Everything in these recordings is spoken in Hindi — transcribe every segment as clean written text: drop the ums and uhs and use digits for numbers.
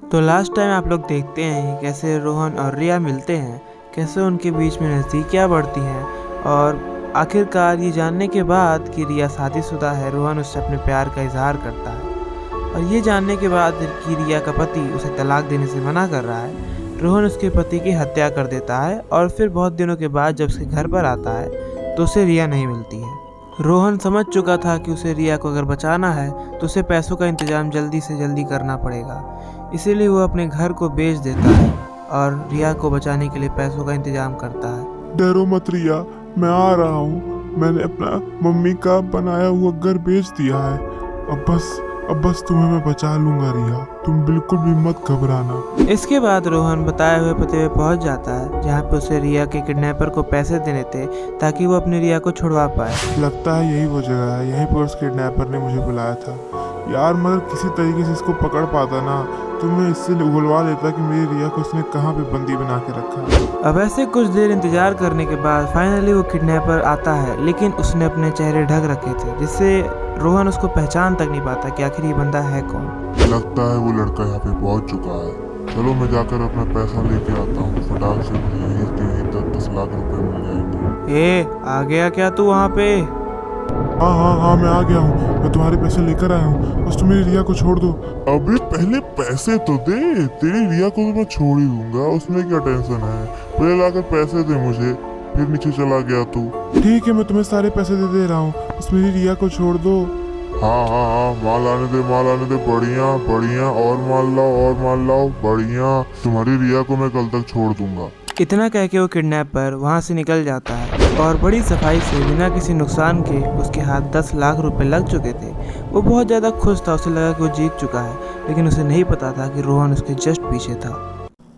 तो लास्ट टाइम आप लोग देखते हैं कैसे रोहन और रिया मिलते हैं, कैसे उनके बीच में नज़दीकियाँ बढ़ती हैं और आखिरकार ये जानने के बाद कि रिया शादीशुदा है, रोहन उससे अपने प्यार का इजहार करता है। और ये जानने के बाद कि रिया का पति उसे तलाक देने से मना कर रहा है, रोहन उसके पति की हत्या कर देता है। और फिर बहुत दिनों के बाद जब उसके घर पर आता है तो उसे रिया नहीं मिलती है। रोहन समझ चुका था कि उसे रिया को अगर बचाना है तो उसे पैसों का इंतजाम जल्दी से जल्दी करना पड़ेगा, इसीलिए वो अपने घर को बेच देता है और रिया को बचाने के लिए पैसों का इंतजाम करता है। डरो मत रिया, मैं आ रहा हूँ। मैंने अपना मम्मी का बनाया हुआ घर बेच दिया है। अब बस तुम्हें मैं बचा लूंगा रिया, तुम बिल्कुल भी मत घबराना। इसके बाद रोहन बताए हुए पते पे पहुंच जाता है, जहां पे उसे रिया के किडनैपर को पैसे देने थे ताकि वो अपनी रिया को छुड़वा पाए। लगता है यही वो जगह है, यहीं पर उस किडनैपर ने मुझे बुलाया था। यार मगर किसी तरीके से इसको पकड़ पाता ना तो मैं इससे उगलवा लेता कि मेरी रिया को उसने कहाँ पे बंदी बना के रखा। अब ऐसे कुछ देर इंतजार करने के बाद फाइनली वो किडनैपर आता है, लेकिन उसने अपने चेहरे ढक रखे थे जिससे रोहन उसको पहचान तक नहीं पाता कि आखिर ये बंदा है कौन। लगता है वो लड़का यहाँ पे पहुँच चुका है। चलो मैं जाकर अपना पैसा लेके आता हूँ, फटाक से मुझे यहीं 10 लाख रुपए मिल जाएंगे। आ गया क्या तू वहाँ पे? हाँ मैं आ गया हूँ। मैं तुम्हारे पैसे लेकर आया हूँ, बस तुम मेरी रिया को छोड़ दो। अबे पहले पैसे तो दे, तेरी रिया को तो मैं छोड़ ही दूंगा, उसमें क्या टेंशन है। पहले लाकर पैसे दे मुझे, फिर नीचे चला गया तू। ठीक है मैं तुम्हें सारे पैसे दे रहा हूँ, बस मेरी रिया को छोड़ दो। हाँ माल आने दे, बढ़िया और माल लाओ बढ़िया। तुम्हारी रिया को मैं कल तक छोड़ दूंगा। इतना कह के वो किडनैपर वहाँ से निकल जाता है और बड़ी सफाई से बिना किसी नुकसान के उसके हाथ 10 लाख रुपए लग चुके थे। वो बहुत ज़्यादा खुश था, उसे लगा कि वो जीत चुका है, लेकिन उसे नहीं पता था कि रोहन उसके जस्ट पीछे था।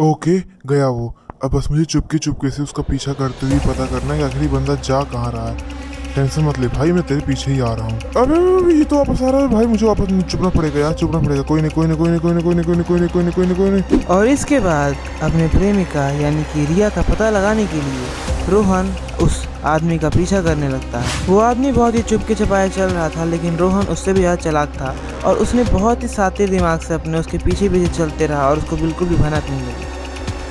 ओके गया वो। अब बस मुझे चुपके से उसका पीछा करते हुए पता करना है कि आखिरी बंदा जा कहाँ रहा है। टेंशन मत ले भाई, मैं तेरे पीछे ही आ रहा हूँ। अबे ये तो वापस आ रहा है भाई, मुझे वापस चुपना पड़ेगा यार, चुपना पड़ेगा। कोई नहीं। और इसके बाद अपने प्रेमिका यानी कि रिया का पता लगाने के लिए रोहन उस आदमी का पीछा करने लगता है। वो आदमी बहुत ही चुपके छुपाए चल रहा था, लेकिन रोहन उससे भी ज़्यादा चालाक था और उसने बहुत ही शातिर दिमाग से अपने उसके पीछे चलते रहा और उसको बिल्कुल भी भनक नहीं लगी।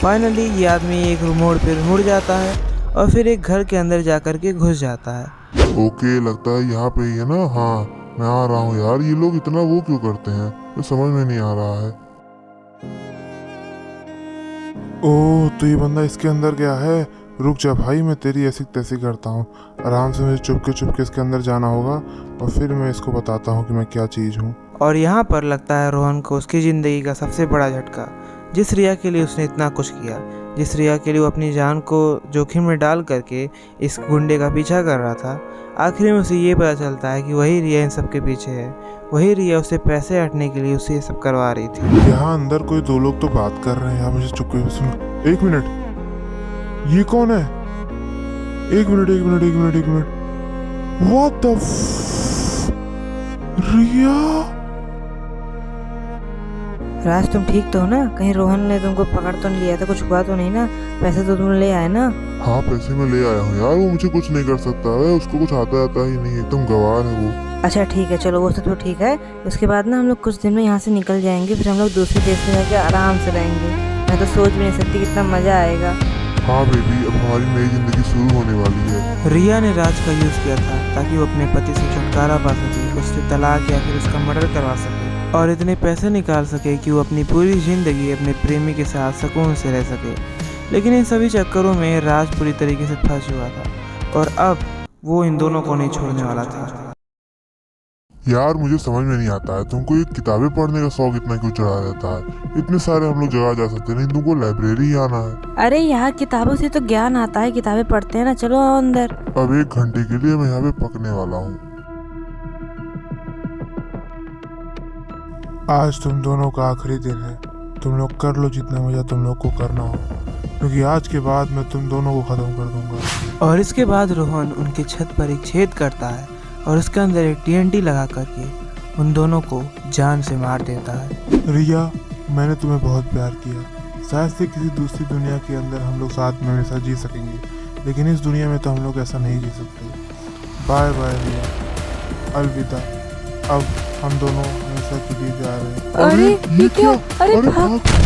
फाइनली ये आदमी एक मोड़ पर मुड़ जाता है और फिर एक घर के अंदर जाकर के घुस जाता है। ओके लगता है यहाँ पे ही है ना। हाँ मैं आ रहा हूँ यार, ये लोग इतना वो क्यों करते हैं, तो समझ में नहीं आ रहा है। ओह तो ये बंदा इसके अंदर गया है। रुक जा भाई, मैं तेरी ऐसी तैसी करता हूँ। आराम से मुझे चुपके इसके अंदर जाना होगा और फिर मैं इसको बताता हूँ कि मैं क्या चीज़ हूँ। और यहाँ पर लगता है रोहन को उसकी ज़िंदगी का सबसे बड़ा झटका। जिस रिया के लिए उसने इतना कुछ किया, जिस रिया के लिए वो अपनी जान को जोखिम में डाल करके इस गुंडे का पीछा कर रहा था, आखिर में उसे ये पता चलता है कि वही रिया इन सब के पीछे है। वही रिया उसे पैसे हटने के लिए उसे ये सब करवा रही थी। यहाँ अंदर कोई दो लोग तो बात कर रहे हैं यार, मुझे चुपके सुन। एक मिनट, ये कौन है? एक मिनट। What the रिया? राज तुम ठीक तो हो ना? कहीं रोहन ने तुमको पकड़ तो नहीं लिया था? कुछ हुआ तो नहीं ना? पैसे तो तुम ले आए ना? हाँ पैसे मैं ले आया हूँ यार, वो मुझे कुछ नहीं कर सकता है, उसको कुछ आता ही नहीं, एकदम गवार है वो। अच्छा ठीक है, चलो वो सब तो ठीक है। उसके बाद ना हम लोग कुछ दिन में यहाँ से निकल जाएंगे, फिर हम लोग दूसरे देश में जाके आराम से रहेंगे। मैं तो सोच भी नहीं सकती कितना मजा आएगा। हाँ बेबी, अब हमारी नई जिंदगी शुरू होने वाली है। रिया ने राज का यूज़ किया था ताकि वो अपने पति से छुटकारा पा सके, उससे तलाक या फिर उसका मर्डर करवा सके और इतने पैसे निकाल सके कि वो अपनी पूरी ज़िंदगी अपने प्रेमी के साथ सुकून से रह सके। लेकिन इन सभी चक्करों में राज पूरी तरीके से फंस हुआ था और अब वो इन दोनों को नहीं छोड़ने वाला था। यार मुझे समझ में नहीं आता है, तुमको ये किताबें पढ़ने का शौक इतना क्यों चढ़ा रहता है? इतने सारे हम लोग जगह जा सकते हैं, नहीं तुमको लाइब्रेरी ही आना है। अरे यार किताबों से तो ज्ञान आता है, किताबें पढ़ते हैं ना, चलो आओ अंदर। अब 1 घंटे के लिए मैं यहाँ पे पकने वाला हूँ। आज तुम दोनों का आखिरी दिन है, तुम लोग कर लो जितना मजा तुम लोग को करना हो, क्योंकि आज के बाद मैं तुम दोनों को खत्म कर दूंगा। और इसके बाद रोहन उनके छत पर एक छेद करता है और उसके अंदर एक TNT लगा करके उन दोनों को जान से मार देता है। रिया, मैंने तुम्हें बहुत प्यार किया, शायद से किसी दूसरी दुनिया के अंदर हम लोग साथ में हमेशा जी सकेंगे, लेकिन इस दुनिया में तो हम लोग ऐसा नहीं जी सकते। बाय बाय रिया, अलविदा। अब हम दोनों जैसा कुछ ये जा रहा है। अरे ये क्या? अरे अरे भाग। भाग।